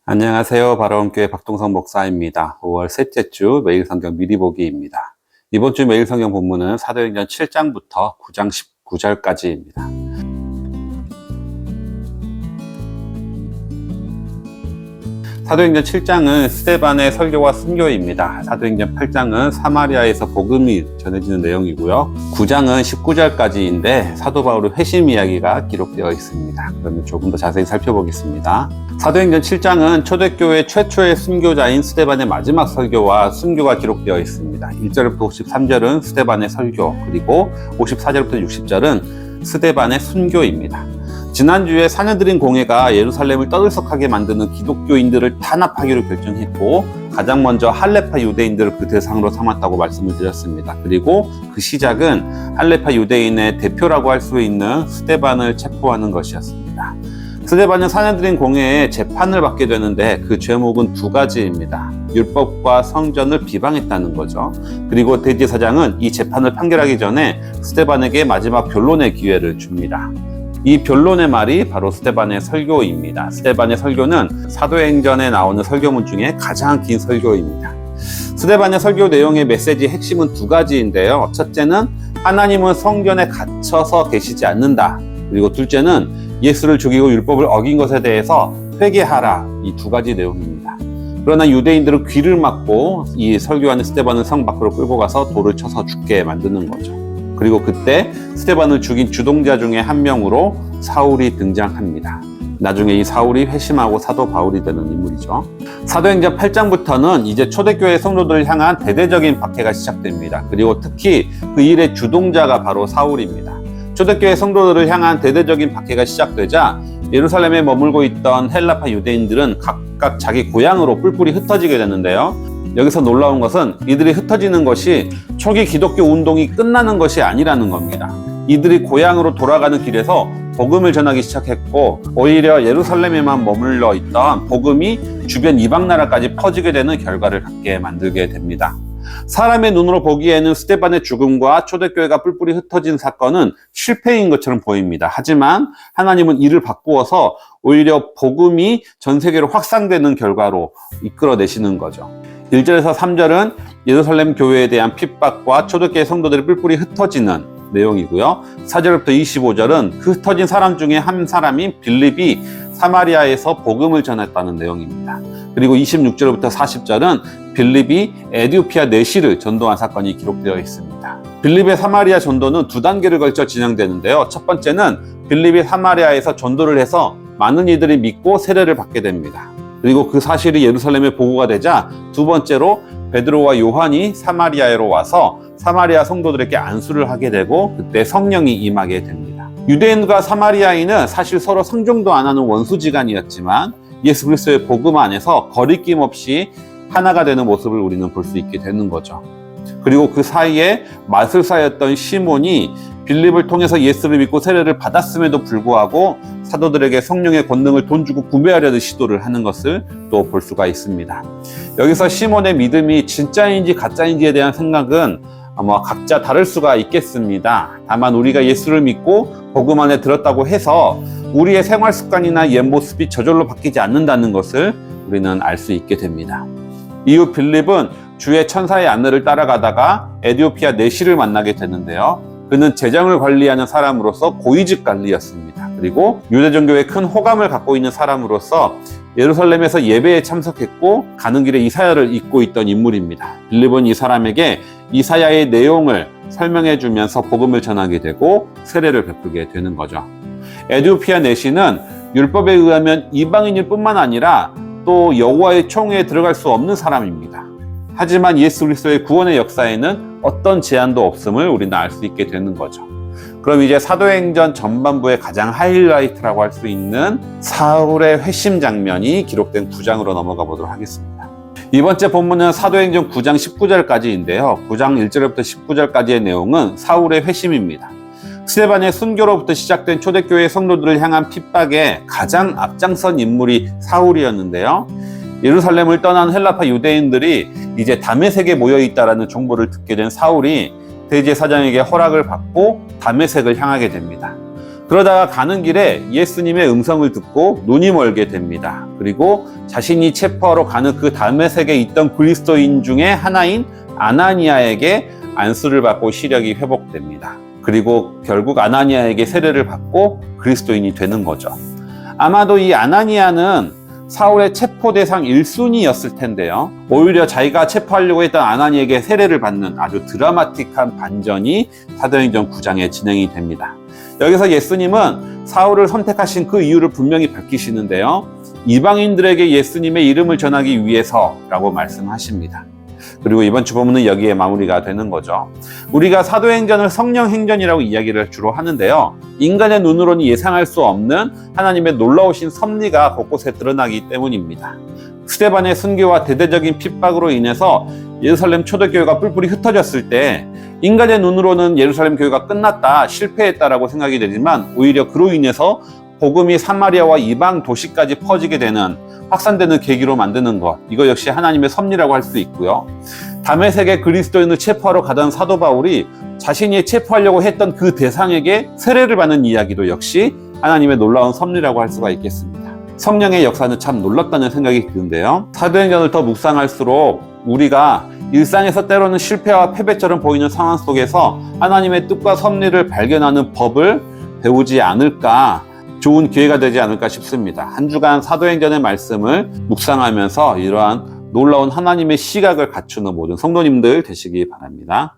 안녕하세요. 바라온교회 박동성 목사입니다. 5월 셋째 주 매일 성경 미리 보기입니다. 이번 주 매일 성경 본문은 사도행전 7장부터 9장 19절까지입니다. 사도행전 7장은 스데반의 설교와 순교입니다. 사도행전 8장은 사마리아에서 복음이 전해지는 내용이고요. 9장은 19절까지인데 사도 바울의 회심 이야기가 기록되어 있습니다. 그러면 조금 더 자세히 살펴보겠습니다. 사도행전 7장은 초대교회 최초의 순교자인 스데반의 마지막 설교와 순교가 기록되어 있습니다. 1절부터 53절은 스데반의 설교, 그리고 54절부터 60절은 스데반의 순교입니다. 지난주에 사내들인 공회가 예루살렘을 떠들썩하게 만드는 기독교인들을 탄압하기로 결정했고, 가장 먼저 할레파 유대인들을 그 대상으로 삼았다고 말씀을 드렸습니다. 그리고 그 시작은 할레파 유대인의 대표라고 할 수 있는 스데반을 체포하는 것이었습니다. 스데반은 사내들인 공회에 재판을 받게 되는데 그 죄목은 두 가지입니다. 율법과 성전을 비방했다는 거죠. 그리고 대제사장은 이 재판을 판결하기 전에 스데반에게 마지막 변론의 기회를 줍니다. 이 변론의 말이 바로 스데반의 설교입니다. 스데반의 설교는 사도행전에 나오는 설교문 중에 가장 긴 설교입니다. 스데반의 설교 내용의 메시지 핵심은 두 가지인데요. 첫째는 하나님은 성전에 갇혀서 계시지 않는다. 그리고 둘째는 예수를 죽이고 율법을 어긴 것에 대해서 회개하라. 이 두 가지 내용입니다. 그러나 유대인들은 귀를 막고 이 설교하는 스데반을 성 밖으로 끌고 가서 돌을 쳐서 죽게 만드는 거죠. 그리고 그때 스데반을 죽인 주동자 중에 한 명으로 사울이 등장합니다. 나중에 이 사울이 회심하고 사도 바울이 되는 인물이죠. 사도행전 8장부터는 이제 초대교회 성도들을 향한 대대적인 박해가 시작됩니다. 그리고 특히 그 일의 주동자가 바로 사울입니다. 초대교회 성도들을 향한 대대적인 박해가 시작되자 예루살렘에 머물고 있던 헬라파 유대인들은 각각 자기 고향으로 뿔뿔이 흩어지게 되는데요. 여기서 놀라운 것은 이들이 흩어지는 것이 초기 기독교 운동이 끝나는 것이 아니라는 겁니다. 이들이 고향으로 돌아가는 길에서 복음을 전하기 시작했고, 오히려 예루살렘에만 머물러 있던 복음이 주변 이방 나라까지 퍼지게 되는 결과를 갖게 만들게 됩니다. 사람의 눈으로 보기에는 스데반의 죽음과 초대교회가 뿔뿔이 흩어진 사건은 실패인 것처럼 보입니다. 하지만 하나님은 이를 바꾸어서 오히려 복음이 전 세계로 확산되는 결과로 이끌어내시는 거죠. 1절에서 3절은 예루살렘 교회에 대한 핍박과 초대교회 성도들이 뿔뿔이 흩어지는 내용이고요. 4절부터 25절은 그 흩어진 사람 중에 한 사람인 빌립이 사마리아에서 복음을 전했다는 내용입니다. 그리고 26절부터 40절은 빌립이 에디오피아 내시를 전도한 사건이 기록되어 있습니다. 빌립의 사마리아 전도는 두 단계를 걸쳐 진행되는데요. 첫 번째는 빌립이 사마리아에서 전도를 해서 많은 이들이 믿고 세례를 받게 됩니다. 그리고 그 사실이 예루살렘에 보고가 되자 두 번째로 베드로와 요한이 사마리아로 와서 사마리아 성도들에게 안수를 하게 되고 그때 성령이 임하게 됩니다. 유대인과 사마리아인은 사실 서로 상종도 안 하는 원수지간이었지만 예수 그리스도의 복음 안에서 거리낌 없이 하나가 되는 모습을 우리는 볼 수 있게 되는 거죠. 그리고 그 사이에 마술사였던 시몬이 빌립을 통해서 예수를 믿고 세례를 받았음에도 불구하고 사도들에게 성령의 권능을 돈 주고 구매하려는 시도를 하는 것을 또 볼 수가 있습니다. 여기서 시몬의 믿음이 진짜인지 가짜인지에 대한 생각은 아마 각자 다를 수가 있겠습니다. 다만 우리가 예수를 믿고 복음 안에 들었다고 해서 우리의 생활 습관이나 옛 모습이 저절로 바뀌지 않는다는 것을 우리는 알 수 있게 됩니다. 이후 빌립은 주의 천사의 안내를 따라가다가 에디오피아 내시를 만나게 되는데요. 그는 재정을 관리하는 사람으로서 고위직 관리였습니다. 그리고 유대종교에 큰 호감을 갖고 있는 사람으로서 예루살렘에서 예배에 참석했고 가는 길에 이사야를 읽고 있던 인물입니다. 빌립은 이 사람에게 이사야의 내용을 설명해 주면서 복음을 전하게 되고 세례를 베풀게 되는 거죠. 에디오피아 내시는 율법에 의하면 이방인일 뿐만 아니라 또 여호와의 총회에 들어갈 수 없는 사람입니다. 하지만 예수 그리스도의 구원의 역사에는 어떤 제한도 없음을 우리는 알 수 있게 되는 거죠. 그럼 이제 사도행전 전반부의 가장 하이라이트라고 할 수 있는 사울의 회심 장면이 기록된 9장으로 넘어가 보도록 하겠습니다. 이번째 본문은 사도행전 9장 19절까지인데요. 9장 1절부터 19절까지의 내용은 사울의 회심입니다. 스데반의 순교로부터 시작된 초대교회 성도들을 향한 핍박에 가장 앞장선 인물이 사울이었는데요. 예루살렘을 떠난 헬라파 유대인들이 이제 다메섹에 모여있다라는 정보를 듣게 된 사울이 대제사장에게 허락을 받고 다메섹을 향하게 됩니다. 그러다가 가는 길에 예수님의 음성을 듣고 눈이 멀게 됩니다. 그리고 자신이 체포하러 가는 그 다메섹에 있던 그리스도인 중에 하나인 아나니아에게 안수를 받고 시력이 회복됩니다. 그리고 결국 아나니아에게 세례를 받고 그리스도인이 되는 거죠. 아마도 이 아나니아는 사울의 체포 대상 1순위였을 텐데요. 오히려 자기가 체포하려고 했던 아나니에게 세례를 받는 아주 드라마틱한 반전이 사도행전 9장에 진행이 됩니다. 여기서 예수님은 사울을 선택하신 그 이유를 분명히 밝히시는데요. 이방인들에게 예수님의 이름을 전하기 위해서라고 말씀하십니다. 그리고 이번 주보문은 여기에 마무리가 되는 거죠. 우리가 사도행전을 성령행전이라고 이야기를 주로 하는데요. 인간의 눈으로는 예상할 수 없는 하나님의 놀라우신 섭리가 곳곳에 드러나기 때문입니다. 스데반의 순교와 대대적인 핍박으로 인해서 예루살렘 초대교회가 뿔뿔이 흩어졌을 때 인간의 눈으로는 예루살렘 교회가 끝났다, 실패했다라고 생각이 되지만 오히려 그로 인해서 복음이 사마리아와 이방 도시까지 퍼지게 되는, 확산되는 계기로 만드는 것, 이거 역시 하나님의 섭리라고 할 수 있고요. 다메섹에 그리스도인을 체포하러 가던 사도 바울이 자신이 체포하려고 했던 그 대상에게 세례를 받는 이야기도 역시 하나님의 놀라운 섭리라고 할 수가 있겠습니다. 성령의 역사는 참 놀랍다는 생각이 드는데요. 사도행전을 더 묵상할수록 우리가 일상에서 때로는 실패와 패배처럼 보이는 상황 속에서 하나님의 뜻과 섭리를 발견하는 법을 배우지 않을까, 좋은 기회가 되지 않을까 싶습니다. 한 주간 사도행전의 말씀을 묵상하면서 이러한 놀라운 하나님의 시각을 갖추는 모든 성도님들 되시기 바랍니다.